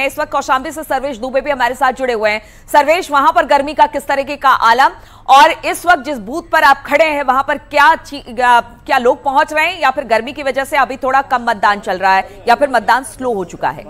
इस वक्त कौशाम्बी से सर्वेश दुबे भी हमारे साथ जुड़े हुए हैं। सर्वेश, वहां पर गर्मी का किस तरीके का आलम, और इस वक्त जिस बूथ पर आप खड़े हैं वहां पर क्या लोग पहुंच रहे हैं, या फिर गर्मी की वजह से अभी थोड़ा कम मतदान चल रहा है, या फिर मतदान स्लो हो चुका है?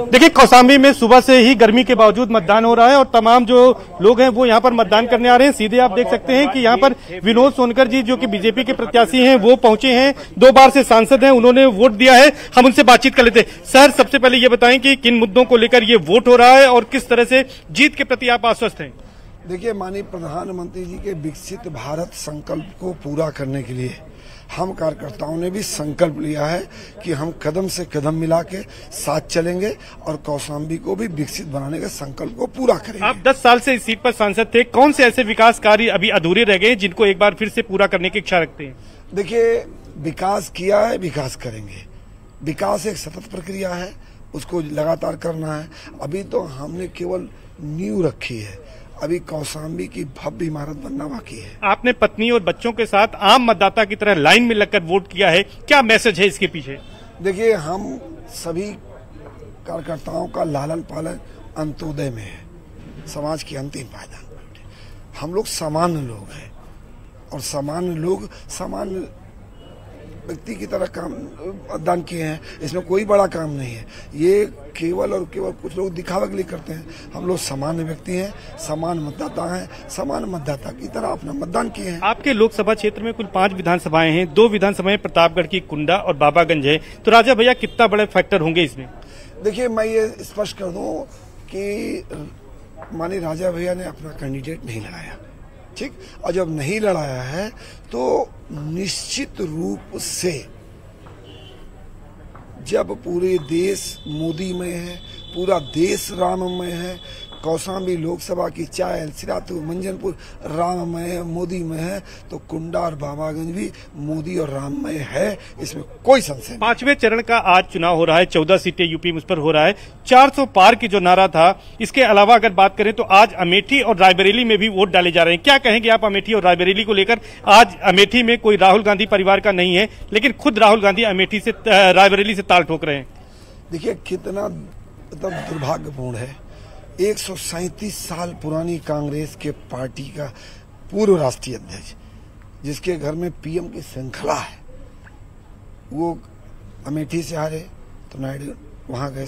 देखिए, कौशाम्बी में सुबह से ही गर्मी के बावजूद मतदान हो रहा है और तमाम जो लोग हैं वो यहाँ पर मतदान करने आ रहे हैं। सीधे आप देख सकते हैं कि यहाँ पर विनोद सोनकर जी, जो कि बीजेपी के प्रत्याशी हैं, वो पहुंचे हैं। 2 बार से सांसद हैं, उन्होंने वोट दिया है। हम उनसे बातचीत कर लेते हैं। सर, सबसे पहले ये बताएं कि किन मुद्दों को लेकर ये वोट हो रहा है और किस तरह से जीत के प्रति आप आश्वस्त हैं? देखिए, माननीय प्रधानमंत्री जी के विकसित भारत संकल्प को पूरा करने के लिए हम कार्यकर्ताओं ने भी संकल्प लिया है कि हम कदम से कदम मिला के साथ चलेंगे और कौशाम्बी को भी विकसित बनाने के संकल्प को पूरा करेंगे। आप 10 साल से इस सीट पर सांसद थे, कौन से ऐसे विकास कार्य अभी अधूरे रह गए जिनको एक बार फिर से पूरा करने की इच्छा रखते हैं? देखिए, विकास किया है, विकास करेंगे। विकास एक सतत प्रक्रिया है, उसको लगातार करना है। अभी तो हमने केवल नींव रखी है, अभी कौशाम्बी की भव्य इमारत बनना बाकी है। आपने पत्नी और बच्चों के साथ आम मतदाता की तरह लाइन में लगकर वोट किया है, क्या मैसेज है इसके पीछे? देखिए, हम सभी कार्यकर्ताओं का लालन पालन अंत्योदय में है, समाज की अंतिम पायदान। हम लोग सामान्य लोग हैं और सामान्य लोग सामान्य व्यक्ति की तरह काम मतदान किए हैं। इसमें कोई बड़ा काम नहीं है। ये केवल और केवल कुछ लोग दिखावे के लिए करते हैं। हम लोग सामान्य व्यक्ति हैं, समान मतदाता हैं, समान मतदाता की तरह अपना मतदान किए हैं। आपके लोकसभा क्षेत्र में कुल 5 विधानसभाएं हैं। 2 विधानसभाएं प्रतापगढ़ की कुंडा और बाबागंज है। तो राजा भैया, कितना बड़े फैक्टर होंगे इसमें? देखिए, मैं ये स्पष्ट कर दूं कि माननीय राजा भैया ने अपना कैंडिडेट नहीं लड़ाया, ठीक। और जब नहीं लड़ाया है तो निश्चित रूप से जब पूरे देश मोदी में है, पूरा देश राममय है, कौशाम्बी लोकसभा की चायल, सिरातू, मंजनपुर राममय है, मोदी में है, तो कुंडा और बाबागंज भी मोदी और राममय है, इसमें कोई संशय नहीं। 5वें चरण का आज चुनाव हो रहा है। 14 सीटें यूपी मुझ पर हो रहा है। 400 पार की जो नारा था, इसके अलावा अगर बात करें तो आज अमेठी और रायबरेली में भी वोट डाले जा रहे हैं। क्या कहेंगे आप अमेठी और रायबरेली को लेकर? आज अमेठी में कोई राहुल गांधी परिवार का नहीं है, लेकिन खुद राहुल गांधी अमेठी से रायबरेली से ताल ठोक रहे हैं। देखिए, कितना दुर्भाग्यपूर्ण है। 137 साल पुरानी कांग्रेस के पार्टी का पूर्व राष्ट्रीय अध्यक्ष, जिसके घर में पीएम की श्रृंखला है, वो अमेठी से हारे तो नाइड वहां गए,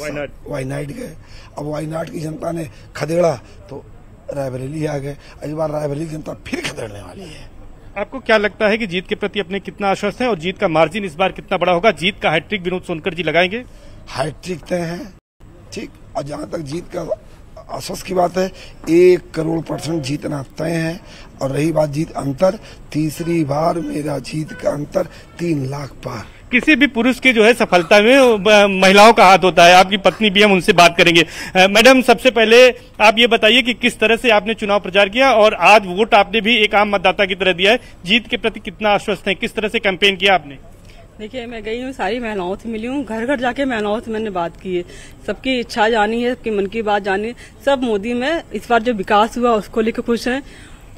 वायनाड गए। अब वायनाड की जनता ने खदेड़ा तो रायबरेली आ गए। इस बार रायबरेली जनता फिर खदेड़ने वाली है। आपको क्या लगता है कि जीत के प्रति अपने कितना आश्वस्त है और जीत का मार्जिन इस बार कितना बड़ा होगा? जीत का हैट्रिक विनोद सोनकर जी लगाएंगे? हैट्रिक तय है, ठीक। और जहां तक जीत का आश्वस्त की बात है, 1 करोड़% जीतना तय है। और रही बात जीत अंतर, तीसरी बार मेरा जीत का अंतर 3 लाख पार। किसी भी पुरुष की जो है सफलता में महिलाओं का हाथ होता है। आपकी पत्नी भी, हम उनसे बात करेंगे। मैडम, सबसे पहले आप ये बताइए कि किस तरह से आपने चुनाव प्रचार किया और आज वोट आपने भी एक आम मतदाता की तरह दिया है। जीत के प्रति कितना आश्वस्त है? किस तरह से कैंपेन किया आपने? देखिए, मैं गई हूँ, सारी महिलाओं से मिली हूँ, घर घर जाके महिलाओं से मैंने बात की है। सबकी इच्छा जानी है, सबकी मन की बात जानी है। सब मोदी में इस बार जो विकास हुआ उसको लेकर खुश हैं।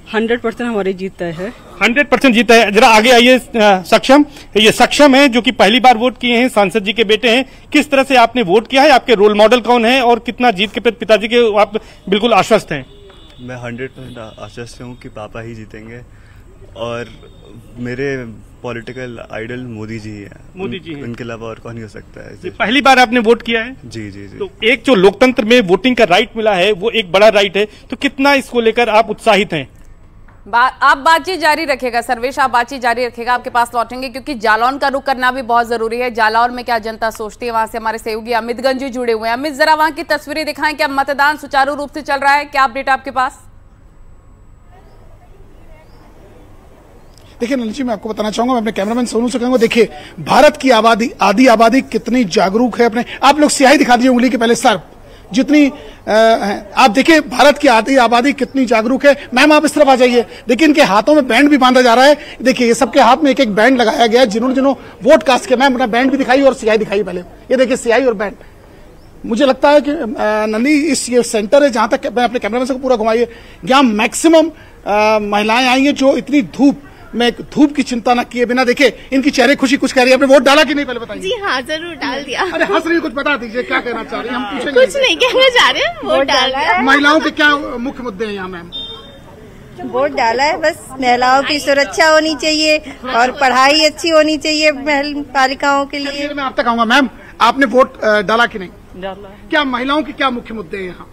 100% हमारी जीत तय है। 100% जीत है। जरा आगे आइए। सक्षम, ये सक्षम है जो कि पहली बार वोट किए हैं, सांसद जी के बेटे हैं। किस तरह से आपने वोट किया है? आपके रोल मॉडल कौन है और कितना जीत के प्रति पिताजी के आप बिल्कुल आश्वस्त हैं? मैं 100% आश्वस्त हूँ कि पापा ही जीतेंगे और मेरे पॉलिटिकल आइडल मोदी जी हैं। मोदी जी हैं, उनके अलावा और कौन ही हो सकता है। पहली बार आपने वोट किया है? जी जी जी। तो एक जो लोकतंत्र में वोटिंग का राइट मिला है, वो एक बड़ा राइट है, तो कितना इसको लेकर आप उत्साहित हैं? आप बातचीत जारी रखेगा सर्वेश, आप बातचीत जारी रखेगा, आपके पास लौटेंगे क्योंकि जालौन का रुख करना भी बहुत जरूरी है। जालौन में क्या जनता सोचती है, वहां से हमारे सहयोगी अमितगंज जी जुड़े हुए हैं। अमित, जरा वहां की तस्वीरें दिखाएं। क्या मतदान सुचारू रूप से चल रहा है? क्या अपडेट आपके पास? देखिए नलिनी जी, मैं आपको बताना चाहूंगा, मैं अपने कैमरामैन सोनू से कहूंगा, देखिए भारत की आबादी, आधी आबादी कितनी जागरूक है। अपने आप लोग स्याही दिखा दीजिए उंगली के पहले सर, जितनी आप देखिए भारत की आधी आबादी कितनी जागरूक है। मैम, आप इस तरफ आ जाइए। देखिए, इनके हाथों में बैंड भी बांधा जा रहा है। देखिए, ये सबके हाथ में एक एक बैंड लगाया गया है, जिन्होंने वोट कास्ट किया। मैम, अपना बैंड भी दिखाइए और स्याही दिखाइए पहले। ये देखिए, स्याही और बैंड। मुझे लगता है कि नली इस ये सेंटर है, जहां तक मैं अपने कैमरामैन से पूरा घुमाइए, यहाँ मैक्सिमम महिलाएं आई हैं जो इतनी धूप मैं धूप की चिंता न किए बिना, देखे इनकी चेहरे खुशी कुछ कह रही है। आपने वोट डाला कि नहीं पहले बताइए? जी हाँ, जरूर डाल दिया। अरे हंस रही, कुछ बता दीजिए, क्या कहना चाह रही हैं? हम पूछेंगे। कुछ नहीं कहना चाह रहे हैं, वोट डाला है। महिलाओं के क्या मुख्य मुद्दे हैं यहाँ मैम? वोट डाला है, बस महिलाओं की सुरक्षा होनी चाहिए और पढ़ाई अच्छी होनी चाहिए बालिकाओं के लिए। मैं आप तक आऊंगा मैम, आपने वोट डाला कि नहीं? डाला। क्या महिलाओं के क्या मुख्य मुद्दे हैं यहाँ?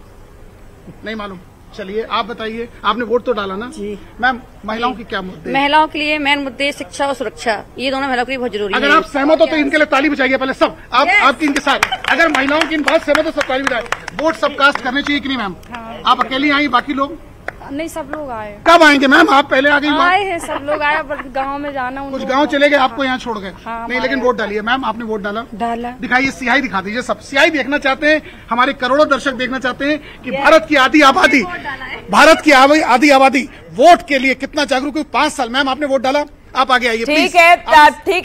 नहीं मालूम, चलिए आप बताइए, आपने वोट तो डाला ना जी मैम? महिलाओं की क्या मुद्दे? महिलाओं के लिए मेन मुद्दे शिक्षा और सुरक्षा, ये दोनों महिलाओं के लिए बहुत जरूरी है। अगर आप सहमत हो तो इनके लिए ताली बजाइए पहले सब, आपकी इनके साथ। अगर महिलाओं की इन बात सहमत हो सब ताली बजाए। वोट सब कास्ट करने चाहिए कि नहीं मैम? आप अकेली आई, बाकी लोग नहीं, सब लोग आए। कब आएंगे मैम? आप पहले आ गई? आए हैं, सब लोग आए, पर गांव में जाना, कुछ गांव चले गए, आपको यहाँ छोड़ गए। हाँ, नहीं, लेकिन वोट डालिए मैम। आपने वोट डाला? डाला। दिखाइए, सियाही दिखा दीजिए सब। सियाही देखना चाहते हैं, हमारे करोड़ों दर्शक देखना चाहते हैं कि भारत की आधी आबादी, भारत की आधी आबादी वोट के लिए कितना जागरूक है। 5 साल मैम आपने वोट डाला, आप आगे आइए। ठीक है।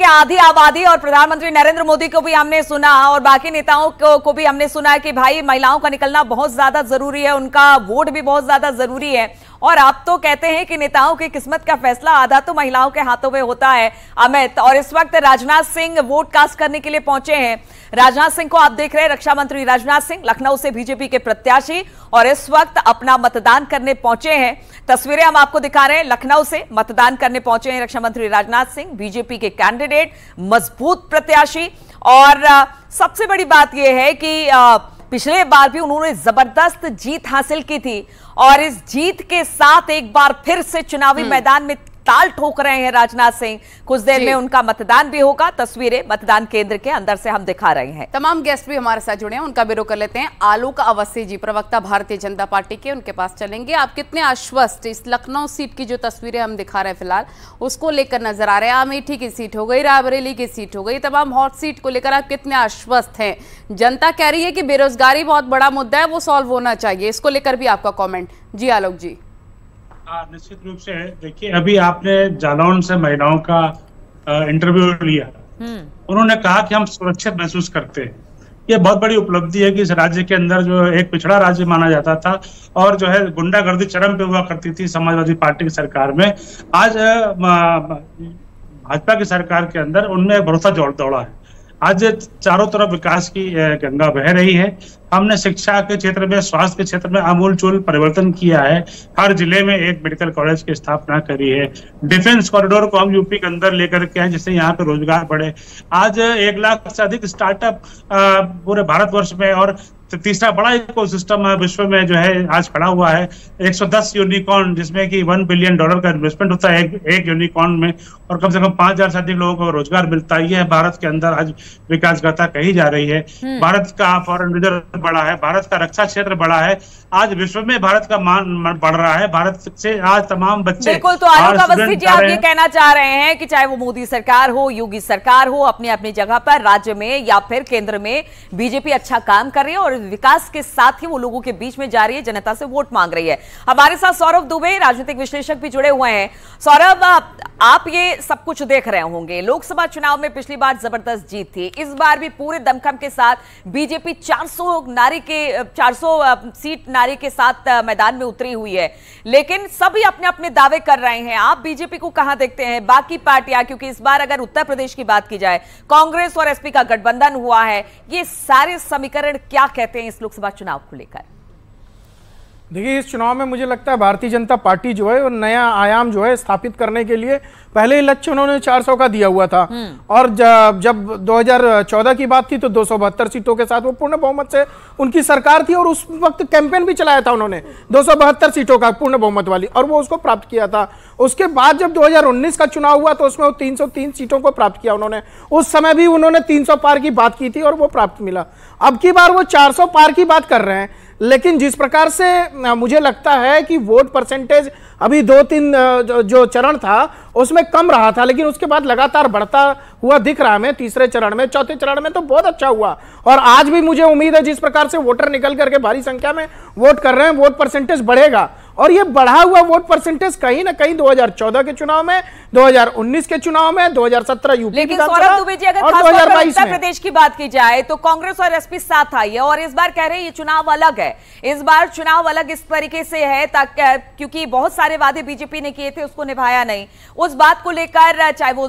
आधी आबादी और प्रधानमंत्री नरेंद्र मोदी को भी हमने सुना और बाकी नेताओं को भी हमने सुना कि भाई महिलाओं का निकलना बहुत ज्यादा जरूरी है, उनका वोट भी बहुत ज्यादा जरूरी है। और आप तो कहते हैं कि नेताओं की किस्मत का फैसला आधा तो महिलाओं के हाथों में होता है। अमित, और इस वक्त राजनाथ सिंह वोट कास्ट करने के लिए पहुंचे हैं। राजनाथ सिंह को आप देख रहे हैं, रक्षा मंत्री राजनाथ सिंह लखनऊ से बीजेपी के प्रत्याशी, और इस वक्त अपना मतदान करने पहुंचे हैं। तस्वीरें हम आपको दिखा रहे हैं, लखनऊ से मतदान करने पहुंचे हैं रक्षा मंत्री राजनाथ सिंह, बीजेपी के कैंडिडेट, मजबूत प्रत्याशी। और सबसे बड़ी बात यह है कि पिछले बार भी उन्होंने जबरदस्त जीत हासिल की थी और इस जीत के साथ एक बार फिर से चुनावी मैदान में ताल ठोक रहे हैं राजनाथ सिंह। कुछ देर में उनका मतदान भी होगा। तस्वीरें मतदान केंद्र के अंदर से हम दिखा रहे हैं। तमाम गेस्ट भी हमारे साथ जुड़े हैं, उनका भी रुख कर लेते हैं। आलोक अवस्थी जी, प्रवक्ता भारतीय जनता पार्टी के, उनके पास चलेंगे। आप कितने आश्वस्त इस लखनऊ सीट की जो तस्वीरें हम दिखा रहे हैं फिलहाल उसको लेकर नजर आ रहे हैं? अमेठी की सीट हो गई, रायबरेली की सीट हो गई, तमाम हॉट सीट को लेकर आप कितने आश्वस्त हैं? जनता कह रही है कि बेरोजगारी बहुत बड़ा मुद्दा है, वो सॉल्व होना चाहिए, इसको लेकर भी आपका कॉमेंट। जी आलोक जी। निश्चित रूप से देखिए, अभी आपने जालौन से महिलाओं का इंटरव्यू लिया, उन्होंने कहा कि हम सुरक्षित महसूस करते हैं। ये बहुत बड़ी उपलब्धि है कि इस राज्य के अंदर जो एक पिछड़ा राज्य माना जाता था और जो है गुंडागर्दी चरम पे हुआ करती थी समाजवादी पार्टी की सरकार में, आज भाजपा की सरकार के अंदर उनमें भरोसा दौड़ा है। आज चारों तरफ विकास की गंगा बह रही है। हमने शिक्षा के क्षेत्र में, स्वास्थ्य के क्षेत्र में आमूलचूल परिवर्तन किया है। हर जिले में एक मेडिकल कॉलेज की स्थापना करी है। डिफेंस कॉरिडोर को हम यूपी के अंदर लेकर के आए जिससे यहाँ पे रोजगार बढ़े। आज 1 लाख से अधिक स्टार्टअप पूरे भारतवर्ष में, और तीसरा बड़ा इकोसिस्टम विश्व में जो है आज खड़ा हुआ है। 110 यूनिकॉर्न, जिसमें कि $1 बिलियन का इन्वेस्टमेंट होता है एक यूनिकॉर्न में, और कम से कम 5000 से अधिक लोगों को रोजगार मिलता है। यह भारत के अंदर आज विकास गाथा कही जा रही है। भारत का फॉरेन रिजर्व बड़ा है, भारत का रक्षा क्षेत्र बड़ा है, आज विश्व में भारत का मान बढ़ रहा है। भारत से आज तमाम बच्चे, बिल्कुल। तो आलोक अवस्थी जी, आप ये कहना चाह रहे हैं कि चाहे वो मोदी सरकार हो, योगी सरकार हो, अपनी अपनी जगह पर राज्य में या फिर केंद्र में बीजेपी अच्छा काम कर रही है और विकास के साथ ही वो लोगों के बीच में जा रही है, जनता से वोट मांग रही है। हमारे साथ सौरभ दुबे, राजनीतिक विश्लेषक भी जुड़े हुए हैं। सौरभ, आप ये सब कुछ देख रहे होंगे, लोकसभा चुनाव में पिछली बार जबरदस्त जीत थी, इस बार भी पूरे दमखम के साथ बीजेपी 400 सीट नारी के साथ मैदान में उतरी हुई है, लेकिन सभी अपने अपने दावे कर रहे हैं। आप बीजेपी को कहां देखते हैं? बाकी पार्टियां, क्योंकि इस बार अगर उत्तर प्रदेश की बात की जाए, कांग्रेस और एसपी का गठबंधन हुआ है, ये सारे समीकरण क्या कहते हैं इस लोकसभा चुनाव को लेकर? देखिए, इस चुनाव में मुझे लगता है भारतीय जनता पार्टी जो है वो नया आयाम जो है स्थापित करने के लिए पहले ही लक्ष्य उन्होंने 400 का दिया हुआ था, और जब 2014 की बात थी तो 272 सीटों के साथ वो पूर्ण बहुमत से उनकी सरकार थी, और उस वक्त कैंपेन भी चलाया था उन्होंने 272 सीटों का पूर्ण बहुमत वाली, और वो उसको प्राप्त किया था। उसके बाद जब 2019 का चुनाव हुआ तो उसमें वो 303 सीटों को प्राप्त किया उन्होंने। उस समय भी उन्होंने 300 पार की बात की थी और वो प्राप्त मिला। अब की बार वो 400 पार की बात कर रहे हैं, लेकिन जिस प्रकार से मुझे लगता है कि वोट परसेंटेज अभी 2-3 जो चरण था उसमें कम रहा था, लेकिन उसके बाद लगातार बढ़ता हुआ दिख रहा है हमें। तीसरे चरण में, चौथे चरण में तो बहुत अच्छा हुआ, और आज भी मुझे उम्मीद है जिस प्रकार से वोटर निकल करके भारी संख्या में वोट कर रहे हैं, वोट परसेंटेज बढ़ेगा और ये बढ़ा हुआ वोट परसेंटेज कहीं ना कहीं 2014 के चुनाव में, 2019 के चुनाव में, 2017 यूपी लेकिन सौरभ दुबे जी, अगर खास तौर पर उत्तर प्रदेश की बात की जाए तो कांग्रेस और एसपी साथ आई है और इस बार कह रहे हैं ये चुनाव अलग है। इस बार चुनाव अलग इस तरीके से है क्योंकि बहुत सारे वादे बीजेपी ने किए थे, उसको निभाया नहीं। उस बात को लेकर चाहे वो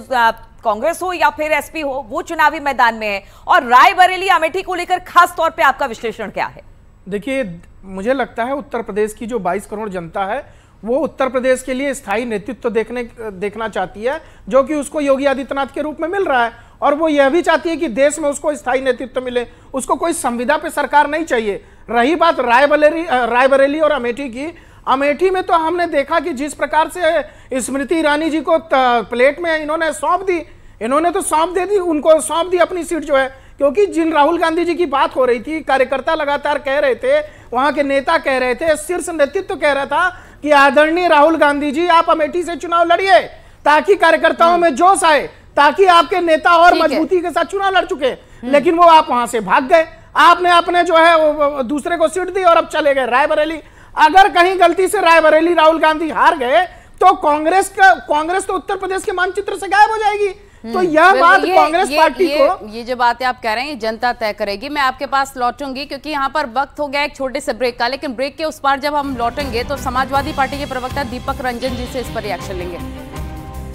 कांग्रेस हो या फिर एसपी हो, वो चुनावी मैदान में है। और रायबरेली अमेठी को लेकर खास तौर पे आपका विश्लेषण क्या है? देखिए, मुझे लगता है उत्तर प्रदेश की जो 22 करोड़ जनता है वो उत्तर प्रदेश के लिए स्थायी नेतृत्व देखना चाहती है, जो कि उसको योगी आदित्यनाथ के रूप में मिल रहा है। और वो यह भी चाहती है कि देश में उसको स्थायी नेतृत्व मिले, उसको कोई संविदा पे सरकार नहीं चाहिए। रही बात रायबरेली और अमेठी की, अमेठी में तो हमने देखा कि जिस प्रकार से स्मृति ईरानी जी को प्लेट में इन्होंने सौंप दी, इन्होंने तो सौंप दे दी, उनको सौंप दी अपनी सीट जो है। क्योंकि जिन राहुल गांधी जी की बात हो रही थी, कार्यकर्ता लगातार कह रहे थे, वहां के नेता कह रहे थे, शीर्ष नेतृत्व कह रहा था कि आदरणीय राहुल गांधी जी आप अमेठी से चुनाव लड़िए ताकि कार्यकर्ताओं में जोश आए, ताकि आपके नेता और मजबूती के साथ चुनाव लड़ चुके। लेकिन वो आप वहां से भाग गए, आपने अपने जो है दूसरे को सीट दी और अब चले गए रायबरेली। अगर कहीं गलती से रायबरेली राहुल गांधी हार गए तो कांग्रेस तो उत्तर प्रदेश के मानचित्र से गायब हो जाएगी। तो यह बात कांग्रेस पार्टी को, ये जो बातें आप कह रहे हैं जनता तय करेगी। मैं आपके पास लौटूंगी क्योंकि यहाँ पर वक्त हो गया एक छोटे से ब्रेक का, लेकिन ब्रेक के उस पार जब हम लौटेंगे तो समाजवादी पार्टी के प्रवक्ता दीपक रंजन जी से इस पर रिएक्शन लेंगे।